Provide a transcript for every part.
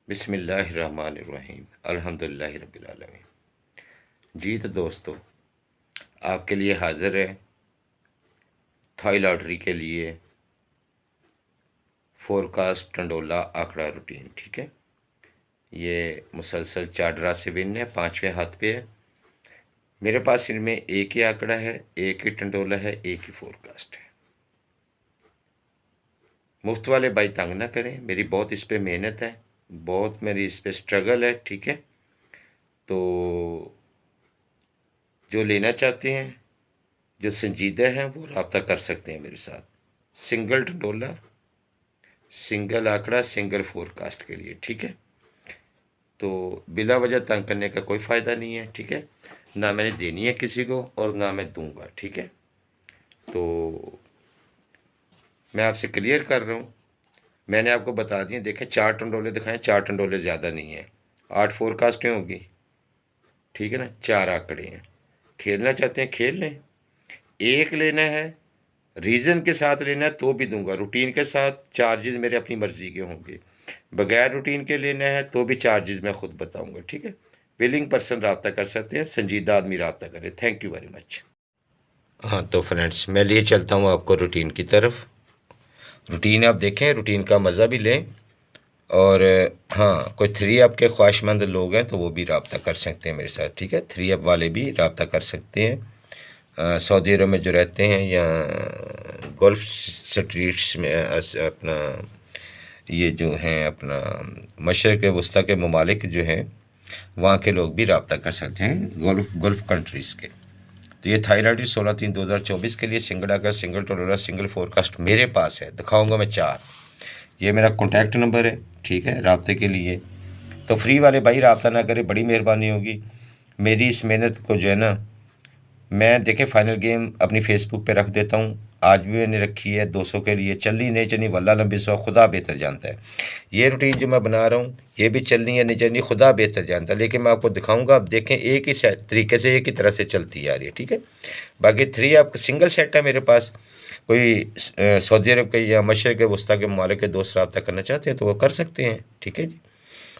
बिस्मिल्लाहिर्रहमानिर्रहीम अल्हम्दुलिल्लाहि रब्बिल आलमीन। जी तो दोस्तों, आपके लिए हाज़िर है थाई लॉटरी के लिए फोरकास्ट टंडोला आंकड़ा रूटीन। ठीक है, ये मुसलसल 4 ड्रा से विन है, 5वें हाथ पे है। मेरे पास इनमें एक ही आंकड़ा है, एक ही टंडोला है, एक ही फोरकास्ट है। मुफ्त वाले भाई तंग ना करें, मेरी बहुत इस पे मेहनत है, बहुत मेरी इस पे स्ट्रगल है। ठीक है, तो जो लेना चाहते हैं, जो संजीदा हैं, वो रब्ता कर सकते हैं मेरे साथ। सिंगल टंडोला, सिंगल आंकड़ा, सिंगल फोरकास्ट के लिए। ठीक है, तो बिला वजह तंग करने का कोई फ़ायदा नहीं है। ठीक है, ना मैंने देनी है किसी को और ना मैं दूंगा। ठीक है, तो मैं आपसे क्लियर कर रहा हूँ, मैंने आपको बता दिए। देखें, 4 टंडोले दिखाएं, 4 टंडोले ज़्यादा नहीं है, 8 फोरकास्टें होगी। ठीक है ना, 4 आंकड़े हैं। खेलना चाहते हैं खेल लें, एक लेना है रीज़न के साथ लेना है तो भी दूंगा, रूटीन के साथ चार्जेस मेरे अपनी मर्ज़ी के होंगे। बगैर रूटीन के लेना है तो भी चार्जेस मैं ख़ुद बताऊंगा। ठीक है, विलिंग पर्सन रब्ता कर सकते हैं, संजीदा आदमी रब्ता करें। Thank you very much. हाँ तो फ्रेंड्स, मैं लिए चलता हूँ आपको रूटीन की तरफ। रूटीन आप देखें, रूटीन का मज़ा भी लें। और हाँ, कोई 3 अप के ख्वाहिशमंद लोग हैं तो वो भी रब्ता कर सकते हैं मेरे साथ। ठीक है, 3 अप वाले भी रब्ता कर सकते हैं। सऊदी अरब में जो रहते हैं या गल्फ़ स्ट्रीट्स में अपना ये जो हैं अपना मशरक़ वस्ता के ममालिक जो हैं, वहाँ के लोग भी रब्ता कर सकते हैं, गल्फ़ कंट्रीज़ के। तो ये थाईलैंड 16/3/2024 के लिए सिंगल आकर सिंगल टोलोरा सिंगल फोरकास्ट मेरे पास है, दिखाऊंगा मैं 4। ये मेरा कॉन्टैक्ट नंबर है। ठीक है, रब्ते के लिए तो फ्री वाले भाई रब्ता ना करें, बड़ी मेहरबानी होगी। मेरी इस मेहनत को जो है ना, मैं देखे फाइनल गेम अपनी फेसबुक पे रख देता हूँ। आज भी मैंने रखी है 200 के लिए, चलनी नहीं चलनी वल्लाह लंबी सौ खुदा बेहतर जानता है। ये रूटीन जो मैं बना रहा हूँ, ये भी चलनी है नहीं चलनी खुदा बेहतर जानता है, लेकिन मैं आपको दिखाऊंगा। आप देखें, एक ही तरीके से एक ही तरह से चलती आ रही है। ठीक है, बाकी 3 अप सिंगल सेट है मेरे पास। कोई सऊदी अरब के या मशरक़ वस्ता के ममालिक के दोस्त रब्ता करना चाहते हैं तो वो कर सकते हैं। ठीक है जी,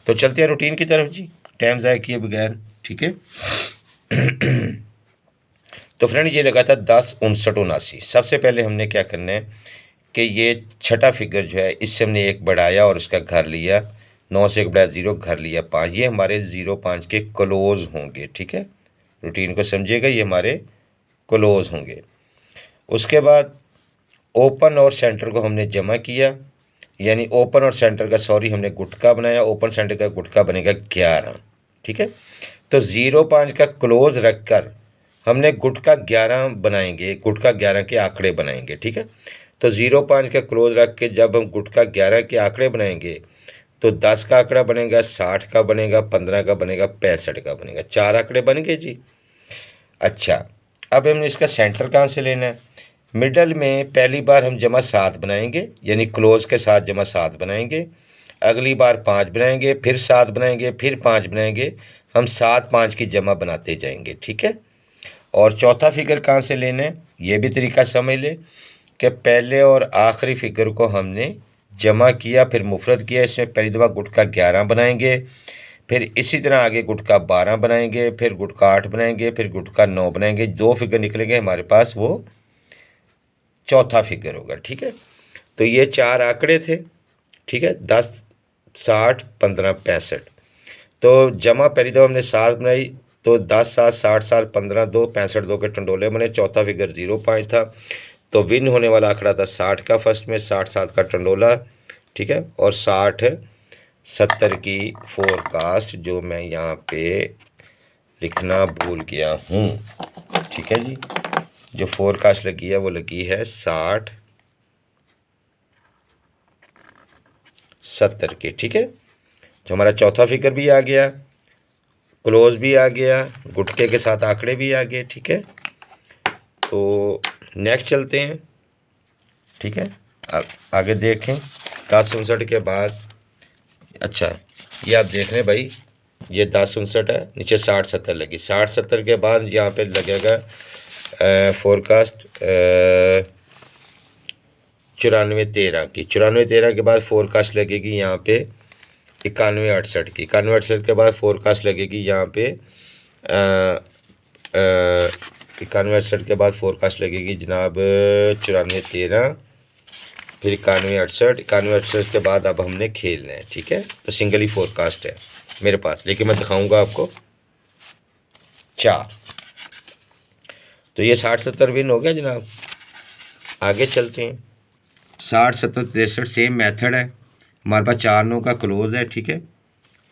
तो चलते हैं रूटीन की तरफ जी, टाइम ज़ाया किए बगैर। ठीक है, तो फ्रेंड ये लगा था 10, 59, 79। सबसे पहले हमने क्या करना है कि ये छठा फिगर जो है, इससे हमने 1 बढ़ाया और उसका घर लिया। 9 से 1 बढ़ाया 0, घर लिया 5। ये हमारे 0-5 के क्लोज होंगे। ठीक है, रूटीन को समझिएगा, ये हमारे क्लोज होंगे। उसके बाद ओपन और सेंटर को हमने जमा किया, यानी ओपन और सेंटर का हमने गुटका बनाया। ओपन सेंटर का गुटका बनेगा 11। ठीक है, तो 0-5 का क्लोज रखकर हमने गुटका 11 बनाएंगे, गुटका 11 के आंकड़े बनाएंगे। ठीक है, तो 0-5 का क्लोज रख के जब हम गुटका 11 के आंकड़े बनाएंगे तो 10 का आंकड़ा बनेगा, 60 का बनेगा, 15 का बनेगा, 65 का बनेगा। 4 आंकड़े बन गए जी। अच्छा, अब हमने इसका सेंटर कहाँ से लेना है? मिडल में पहली बार हम जमा 7 बनाएंगे, यानी क्लोज के साथ जमा 7 बनाएंगे। अगली बार 5 बनाएंगे, फिर 7 बनाएंगे, फिर 5 बनाएंगे। हम 7-5 की जमा बनाते जाएंगे। ठीक है, और चौथा फिगर कहाँ से लेना है, ये भी तरीका समझ लें कि पहले और आखिरी फिगर को हमने जमा किया, फिर मुफरत किया। इसमें पहली दफ़ा गुटका 11 बनाएंगे, फिर इसी तरह आगे गुटका 12 बनाएंगे, फिर गुटका 8 बनाएंगे, फिर गुटका 9 बनाएंगे। 2 फिगर निकलेंगे हमारे पास, वो चौथा फिगर होगा। ठीक है, तो ये 4 आंकड़े थे। ठीक है, 10, 60, 15, 65। तो जमा पहली दफ़ा हमने 7 बनाई, तो 10, 7, 60, 7, 15, 2, 65, 2 के टंडोले बने। चौथा फिगर 0-5 था, तो विन होने वाला आंकड़ा था 60 का फर्स्ट में, 60-7 का टंडोला। ठीक है, और 60-70 की फोरकास्ट जो मैं यहाँ पे लिखना भूल गया हूँ। ठीक है जी, जो फोरकास्ट लगी है वो लगी है 60-70 की। ठीक है, जो हमारा चौथा फिगर भी आ गया, क्लोज भी आ गया, गुटके के साथ आंकड़े भी आ गए। ठीक है, तो नेक्स्ट चलते हैं। ठीक है, अब आगे देखें 10-59 के बाद। अच्छा, ये आप देख रहे हैं भाई, ये 10-59 है, नीचे 60-70 लगी। 60-70 के बाद यहाँ पे लगेगा फोरकास्ट 94-13 की। 94-13 के बाद फोरकास्ट लगेगी यहाँ पे 9168 की, 9168 के बाद फोरकास्ट लगेगी यहाँ पे 9168 के बाद फोरकास्ट लगेगी जनाब 9413, फिर 9168, 9168 के बाद अब हमने खेलना है, ठीक है। तो सिंगल ही फोरकास्ट है मेरे पास, लेकिन मैं दिखाऊंगा आपको 4। तो ये 60-70 विन हो गया जनाब। आगे चलते हैं। 60-70-63 सेम मेथड है। हमारे पास 4-9 का क्लोज है, ठीक है।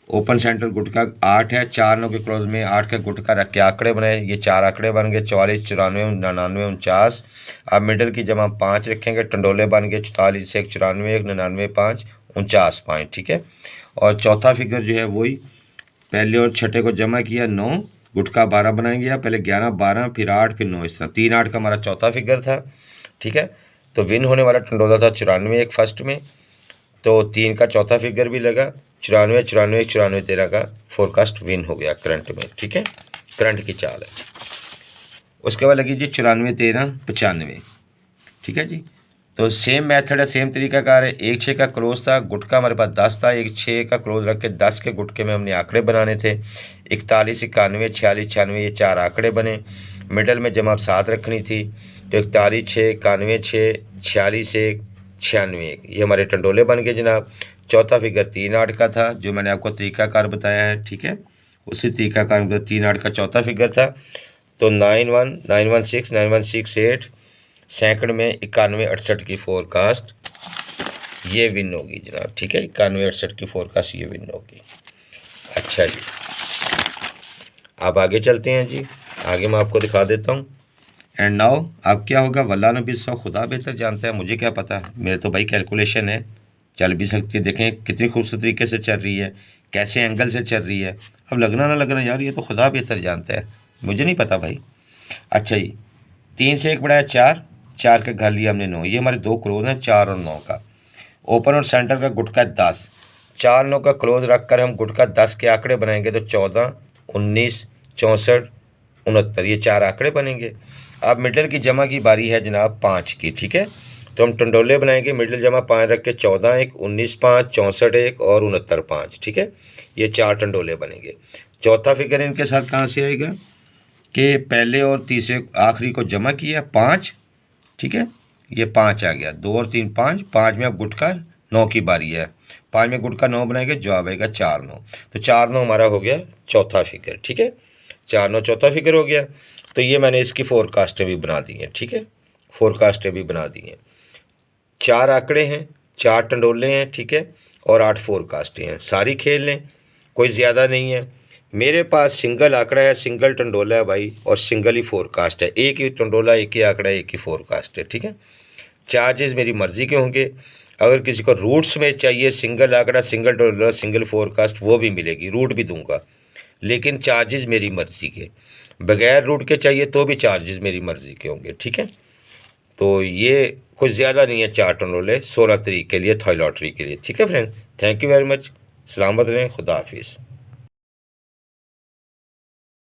ओपन सेंटर गुटका 8 है, 4-9 के क्लोज में 8 का गुटका रख के आंकड़े बनाए, ये 4 आंकड़े बन गए 44, 94, 99, 49। अब मिडल की जब हम 5 रखेंगे टंडोले बन गए 44, 1, 94, 1, 99, 5, 49 5, ठीक है। और चौथा फिगर जो है वही पहले और छठे को जमा किया 9, गुटका 12 बनाएंगे, या पहले 11, 12, फिर 8, फिर 9, इस तरह 3 8 का हमारा चौथा फिगर था, ठीक है। तो विन होने वाला टंडोला था 94 एक फर्स्ट में, तो 3 का चौथा फिगर भी लगा 94, 94, 94, 13 का फोरकास्ट विन हो गया करंट में, ठीक है। करंट की चाल है। उसके बाद लगी जी 94, 13, 95, ठीक है जी। तो सेम मेथड है, सेम तरीकाकार है। 1 6 का क्लोज था, गुटका हमारे पास 10 था, 1 6 का क्लोज रख के 10 के गुटके में हमने आंकड़े बनाने थे। 41, 91, 46, 96 ये 4 आंकड़े बने। मिडल में जमा 7 रखनी थी, तो 41, 6, 91, 6, 46, 1, 96, 1 ये हमारे टंडोले बन गए जनाब। चौथा फिगर 3 8 का था, जो मैंने आपको तरीकाकार बताया है, ठीक है। उसी तरीकाकार में 3 8 का चौथा फिगर था। तो 91, 916, 9168 सेकंड में 9168 की फोरकास्ट ये विन होगी जनाब, ठीक है। 9168 की फोरकास्ट ये विन होगी। अच्छा जी, अब आगे चलते हैं जी। आगे मैं आपको दिखा देता हूँ। एंड नाउ अब क्या होगा, वल्लाह नबी सौ खुदा बेहतर जानता है, मुझे क्या पता, मेरे तो भाई कैलकुलेशन है, चल भी सकती है। देखें कितनी खूबसूरत तरीके से चल रही है, कैसे एंगल से चल रही है। अब लगना ना लगना यार, ये तो खुदा बेहतर जानता है, मुझे नहीं पता भाई। अच्छा जी, 3 से 1 बढ़ाया 4, 4 का घर लिया हमने 9, ये हमारे 2 क्लोज हैं 4 और 9 का। ओपन और सेंटर का गुटका 10, 4 9 का क्लोज रख कर हम गुटका 10 के आंकड़े बनाएंगे, तो 14, 19, 64, 69 ये 4 आंकड़े बनेंगे। अब मिडल की जमा की बारी है जनाब 5 की, ठीक है। तो हम टंडोले बनाएंगे, मिडल जमा 5 रख के 14 1, 19 5, 64 1 और 69 5, ठीक है। ये 4 टंडोले बनेंगे। चौथा फिगर इनके साथ कहाँ से आएगा कि पहले और तीसरे आखिरी को जमा किया 5, ठीक है। ये 5 आ गया, 2 और 3 5, 5 में अब गुटका 9 की बारी है, 5 में गुटका 9 बनाएंगे, जवाब आएगा 4 9। तो 4 9 हमारा हो गया चौथा फिगर, ठीक है। 4 9 चौथा फिगर हो गया। तो ये मैंने इसकी फोरकास्टें भी बना दी हैं, ठीक है। फोरकास्टें भी बना दी हैं। 4 आंकड़े हैं, 4 टंडोले हैं, ठीक है, और 8 फोरकास्टें हैं। सारी खेल लें, कोई ज़्यादा नहीं है। मेरे पास सिंगल आंकड़ा है, सिंगल टंडोला है भाई, और सिंगल ही फोरकास्ट है। एक ही टंडोला, एक ही आंकड़ा, एक ही फोरकास्ट है, ठीक है। चार्जेस मेरी मर्ज़ी के होंगे। अगर किसी को रूट्स में चाहिए सिंगल आंकड़ा, सिंगल टंडोला, सिंगल फोरकास्ट, वो भी मिलेगी, रूट भी दूंगा, लेकिन चार्जेस मेरी मर्ज़ी के। बगैर रूट के चाहिए तो भी चार्जेस मेरी मर्ज़ी के होंगे, ठीक है। तो ये कुछ ज़्यादा नहीं है, 4 टंडोले 16 तारीख के लिए, थाई लॉटरी के लिए, ठीक है friend. Thank you very much. सलामत रहें, खुदा हाफिज़।